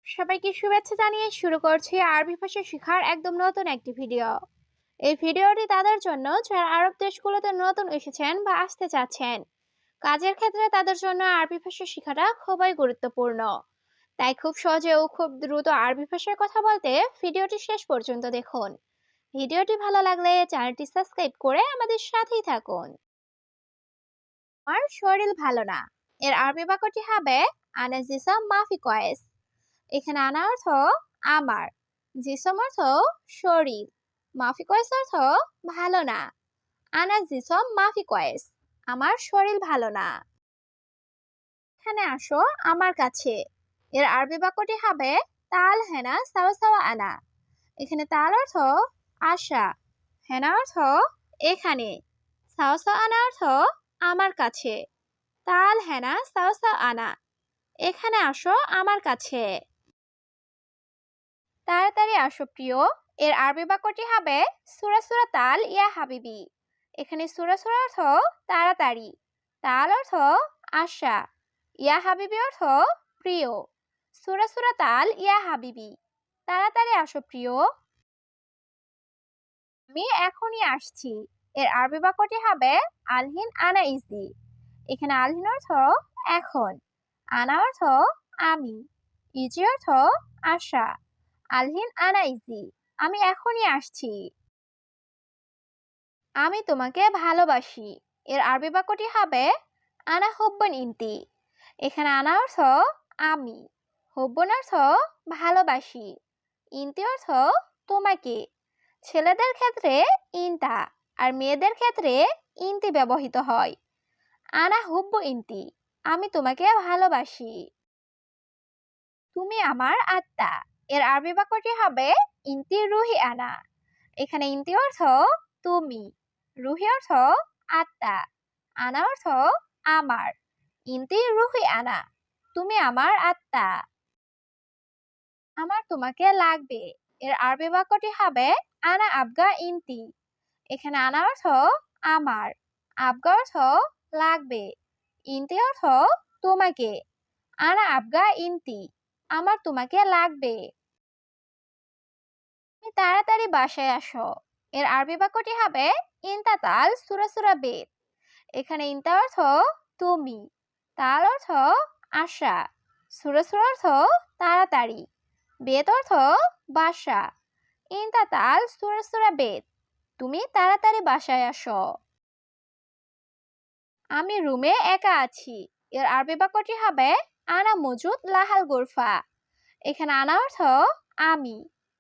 সবাইকে শুভেচ্ছা জানিয়ে শুরু করছি আরবি ভাষা শেখার একদম নতুন একটি ভিডিও। এই ভিডিওটি তাদের জন্য যারা আরব দেশগুলোতে নতুন এসেছেন বা আসতে চাচ্ছেন। কাজের ক্ষেত্রে তাদের জন্য আরবি ভাষা শেখাটা খুবই গুরুত্বপূর্ণ। তাই খুব সহজে ও খুব দ্রুত আরবি ভাষায় কথা বলতে ভিডিওটি শেষ পর্যন্ত দেখুন। ভিডিওটি ভালো লাগলে চ্যানেলটি সাবস্ক্রাইব করে আমাদের সাথেই থাকুন। আমার শরীর ভালো না, এর আরবি বাক্যটি হবে আনা জিসাম মাফি কয়েস। এখানে আনা অর্থ আমার, জিসম অর্থ শরীর, মাফি কয়েস অর্থ ভালো না। আনা জিসম মাফি কয়েস, আমার শরীর ভালো না। এখানে আসো আমার কাছে, এর আরবি বাক্যটি হবে তাল হেনা সাওয়া সাওয়া আনা। এখানে তাল অর্থ আসা, হেনা অর্থ এখানে, সাওয়া সাওয়া আনা অর্থ আমার কাছে। তাল হেনা সাওয়া সাওয়া আনা, এখানে আসো আমার কাছে। তাড়াতাড়ি আসো প্রিয়, এর আরবি বাক্যটি হবে সুরা সুরা তাল ইয়া হাবিবি। এখানে সুরা সুরা অর্থ তাড়াতাড়ি, তাল অর্থ আশা, ইয়া হাবিবি অর্থ প্রিয়। সুরা সুরা তাল ইয়া হাবিবি, তাড়াতাড়ি আসো প্রিয়। আমি এখনই আসছি, এর আরবি বাক্যটি হবে আলহিন আনা ইজি। এখানে আলহিন অর্থ এখন, আনা অর্থ আমি, ইজি অর্থ আশা। আলহিন আনা ইজি, আমি এখনই আসছি। আমি তোমাকে ভালোবাসি, এর আরবি বাক্যটি হবে আনা হুব্বন ইনতি। এখানে আনা অর্থ আমি, হুব্বন অর্থ ভালোবাসি, ইনতি অর্থ তোমাকে। ছেলেদের ক্ষেত্রে ইনতা আর মেয়েদের ক্ষেত্রে ইনতি ব্যবহৃত হয়। আনা হুব্বু ইনতি, আমি তোমাকে ভালোবাসি। তুমি আমার আত্মা, এর আরবি বাক্যটি হবে ইনতি রুহি আনা। এখানে ইনতি অর্থ তুমি, রুহি অর্থ আত্মা, আনা অর্থ আমার। ইনতি রুহি আনা, তুমি আমার আত্মা। আমার তোমাকে লাগবে, এর আরবি বাক্যটি হবে আনা আবগা ইনতি। এখানে আনা অর্থ আমার, আবগা অর্থ লাগবে, ইনতি অর্থ তোমাকে। আনা আবগা ইনতি, আমার তোমাকে লাগবে। তুমি তাড়াতাড়ি বাসায় আসো, এর আরবি বাক্যটি হবে ইনতা তাল সুরা সুরা বেত। এখানে ইনতা অর্থ তুমি, তাল অর্থ আশা, সুরা সুরা অর্থ তাড়াতাড়ি, বেত অর্থ বাসা। ইনতা তাল সুরা সুরা বেত, তুমি তাড়াতাড়ি বাসায় আসো। আমি রুমে একা আছি, এর আরবি বাক্যটি হবে আনা মজুদ লাহাল গোরফা। এখানে আনা অর্থ আমি,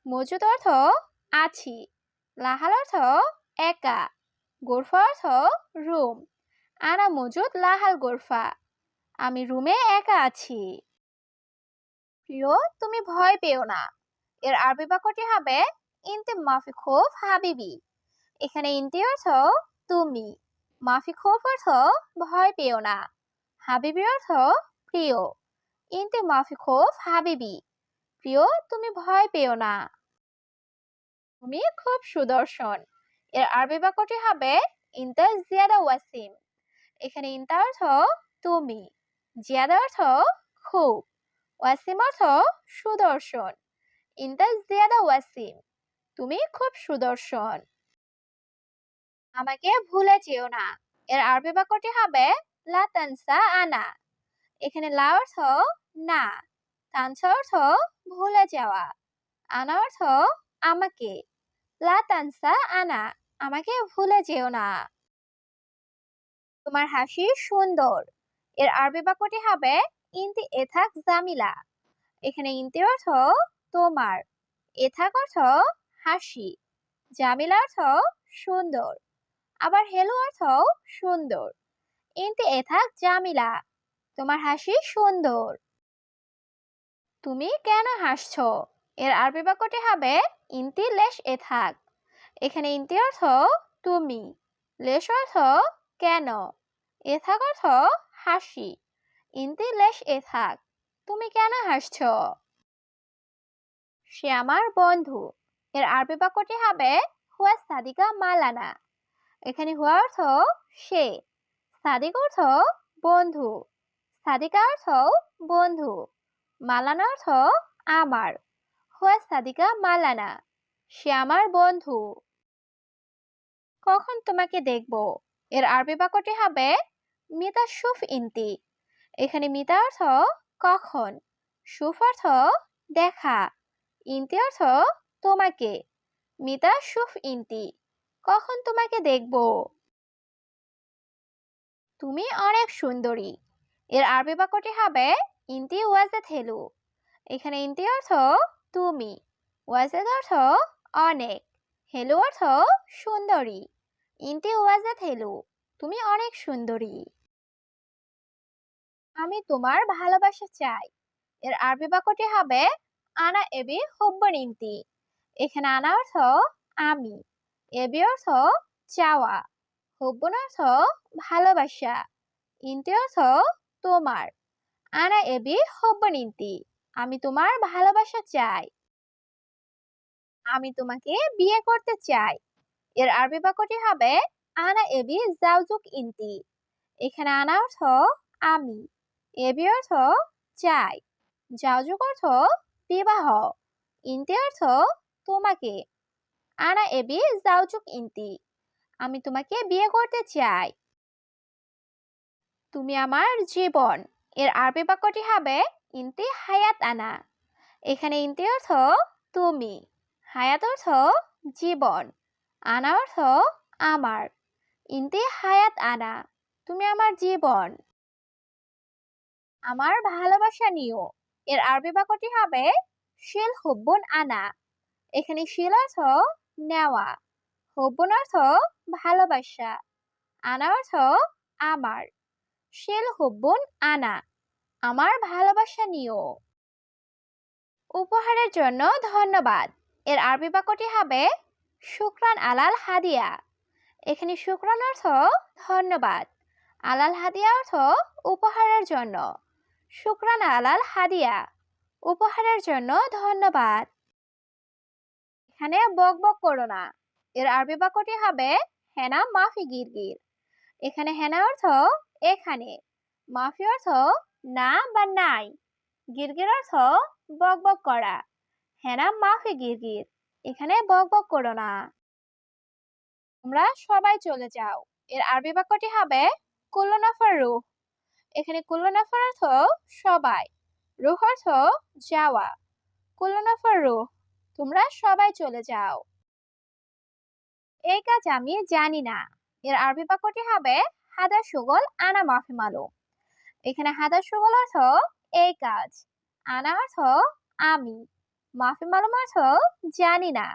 মজুদ অর্থ আছি, লাহাল অর্থ একা, গোরফা অর্থ রুম। আনা মজুদ লাহাল গোরফা, আমি রুমে একা আছি। প্রিয়, তুমি ভয় পেও না, এর আরবি বাক্যটি হবে ইনতে মাফি খোফ হাবিবি। এখানে ইনতি অর্থ তুমি, মাফি খোফ অর্থ ভয় পেও না, হাবিবি অর্থ প্রিয়। ইনতে মাফি খোফ হাবিবি, প্রিয় তুমি ভয় পেও না। তুমি খুব সুদর্শন, এর আরবি বাক্যটি হবে ইনতা জিয়াদা ওয়াসিম। এখানে ইনতা অর্থ তুমি, জিয়াদা অর্থ খুব, ওয়াসিম অর্থ সুদর্শন। ইনতা জিয়াদা ওয়াসিম, তুমি খুব সুদর্শন। আমাকে ভুলে যেও না, এর আরবি বাক্যটি হবে লা তানসা আনা। এখানে লা অর্থ না, তানসা অর্থ ভুলে যাওয়া, আনা অর্থ আমাকে। লা তানসা আনা, আমাকে ভুলে যেও না। তোমার হাসি সুন্দর, এর আরবি বাক্যটি হবে ইনতি এথাক জামিলা। এখানে ইনতি অর্থ তোমার, এথাক অর্থ হাসি, জামিলা অর্থ সুন্দর, আবার হেলু অর্থ সুন্দর। ইনতি এথাক জামিলা, তোমার হাসি সুন্দর। তুমি কেন হাসছো, এর আরবি বাক্যটি হবে ইনতি লেশ এথাক। এখানে ইনতি অর্থ তুমি, লেশ অর্থ কেন, এথাক অর্থ হাসি। ইনতি লেশ এথাক, তুমি কেন হাসছো। সে আমার বন্ধু, এর আরবি বাক্যটি হবে হুয়া সাদিকা মালানা। এখানে হুয়া অর্থ সে, সাদিক অর্থ বন্ধু, সাদিকা অর্থ বন্ধু, মালানা অর্থ আমার। হুয়া সাদিকা মালানা, সে আমার বন্ধু। কখন তোমাকে দেখব, এর আরবি বাক্যটি হবে মিতা শুফ ইনতি। এখানে মিতা অর্থ কখন, শুফ অর্থ দেখা, ইনতি অর্থ তোমাকে। মিতা শুফ ইনতি, কখন তোমাকে দেখব। তুমি অনেক সুন্দরী, এর আরবি বাক্যটি হবে ইনতি ওয়াজেদ হেলু। এখানে ইনতি অর্থ তুমি, ওয়াজেদ অর্থ অনেক, হেলু অর্থ সুন্দরী। ইনতি ওয়াজেদ হেলু, তুমি অনেক সুন্দরী। আমি তোমার ভালোবাসা চাই, এর আরবি বাক্যটি হবে আনা এবি হুব্বন ইনতি। এখানে আনা অর্থ আমি, এবি অর্থ চাওয়া, হুব্বন অর্থ ভালোবাসা, ইনতি অর্থ তোমার। আনা এবি হুব্বন ইনতি, আমি তোমার ভালোবাসা চাই। আমি তোমাকে বিয়ে করতে চাই, এর আরবি বাক্যটি হবে আনা এবি জাউজুক ইনতি। এখানে আনা অর্থ আমি, এবি অর্থ চাই, জাউজুক অর্থ বিবাহ, ইনতি অর্থ তোমাকে। আনা এবি জাউজুক ইনতি, আমি তোমাকে বিয়ে করতে চাই। তুমি আমার জীবন, এর আরবি বাক্যটি হবে ইনতি হায়াত আনা। এখানে ইনতি অর্থ তুমি, হায়াত অর্থ জীবন, আনা অর্থ আমার। ইনতি হায়াত আনা, তুমি আমার জীবন। আমার ভালোবাসা নিও, এর আরবি বাক্যটি হবে শিল হুব্বুন আনা। এখানে শিল অর্থ নেওয়া, হুব্বুন অর্থ ভালোবাসা, আনা অর্থ আমার। শিল হুব্বুন আনা, আমার ভালোবাসা নিও। উপহারের জন্য ধন্যবাদ, এর আরবি বাক্যটি হবে শুকরান আলাল হাদিয়া। এখানে শুকরান অর্থ ধন্যবাদ, আলাল হাদিয়া অর্থ উপহারের জন্য। শুকরান আলাল হাদিয়া, উপহারের জন্য ধন্যবাদ। এখানে বক বক করো না, এর আরবি বাক্যটি হবে হেনা মাফি গিরগির। এখানে হেনা অর্থ এখানে, মাফি অর্থ না বা নাই, গিরগির অর্থ বক বক করা। হেনা মাফি গিরগির, এখানে বক বক করো না। তোমরা সবাই চলে যাও, এর আরবি বাক্যটি হবে কুল্লু নাফার রুহ। এখানে কুল্লু নাফার অর্থ সবাই, রুহ অর্থ যাওয়া। কুল্লু নাফার রুহ, তোমরা সবাই চলে যাও। এই কাজ আমি জানি না, এর আরবি বাক্যটি হবে হাদা সুগল আনা মাফি মালুম। এখানে হাদা সুগল অর্থ এই কাজ, আনা অর্থ আমি, মাফি মালুম অর্থ জানি না।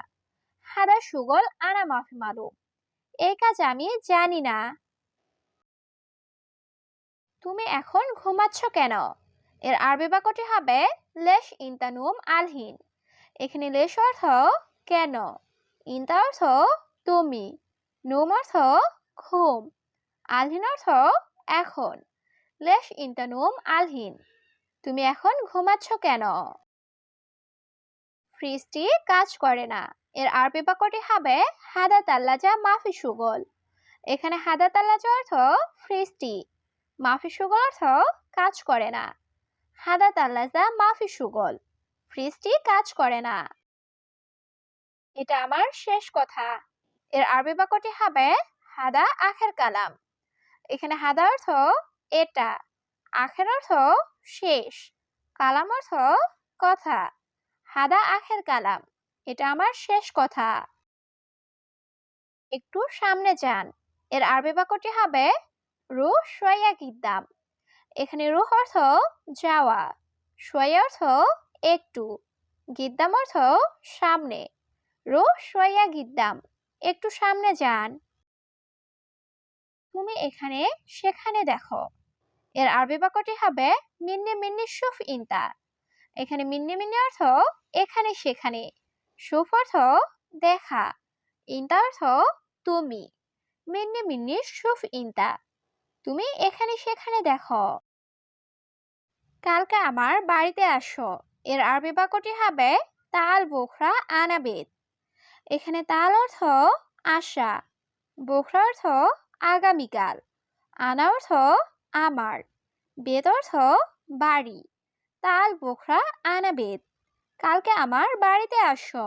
হাদা সুগল আনা মাফি মালুম, এই কাজ আমি জানি না। তুমি এখন ঘুমাচ্ছ কেন, এর আরবি বাক্যটি হবে লেশ ইনতানুম আলহিন। এখানে লেশ অর্থ কেন, ইনতা অর্থ তুমি, নুম অর্থ ঘুম, আলহিন অর্থ এখন। লেশ ইনতানুম আলহিন, তুমি এখন ঘুমাচ্ছ কেন। ফ্রিজটি কাজ করে না, এর আরবি বাক্যটি হবে হাদা তাল্লাজা মাফি সুগল। এখানে হাদা তাল্লাজা অর্থ ফ্রিজটি, মাফি সুগল অর্থ কাজ করে না। হাদা তাল্লাজা মাফি সুগল, ফ্রিজটি কাজ করে না। এটা আমার শেষ কথা, এর আরবি বাক্যটি হবে হাদা আখের কালাম। এখানে হাদা অর্থ এটা, আখের অর্থ শেষ, কালাম অর্থ কথা। হাদা আখের কালাম, এটা আমার শেষ কথা। একটু সামনে যান, এর আরবি বাক্যটি হবে রুহ শোয়া গিদ্দাম। এখানে রুহ অর্থ যাওয়া, শোয়া অর্থ একটু, গিদ্দাম অর্থ সামনে। রুহ শোয়া গিদ্দাম, একটু সামনে যান। তুমি এখানে সেখানে দেখো, এর আরবি বাক্যটি হবে মিন্নি মিন্নি শুফ ইনতা। এখানে মিন্নি মিন্নি অর্থ এখানে সেখানে, শুফ অর্থ দেখা, ইনতা অর্থ তুমি। মিন্নি মিন্নি শুফ ইনতা, তুমি এখানে সেখানে দেখো। কালকে আমার বাড়িতে আসো, এর আরবি বাক্যটি হবে তাল বোখরা আনাবেদ। এখানে তাল অর্থ আশা, বোখরা অর্থ আগামীকাল, আনা অর্থ আমার, বেদ অর্থ বাড়ি। তাল বোখরা আনাবেদ, কালকে আমার বাড়িতে আসো।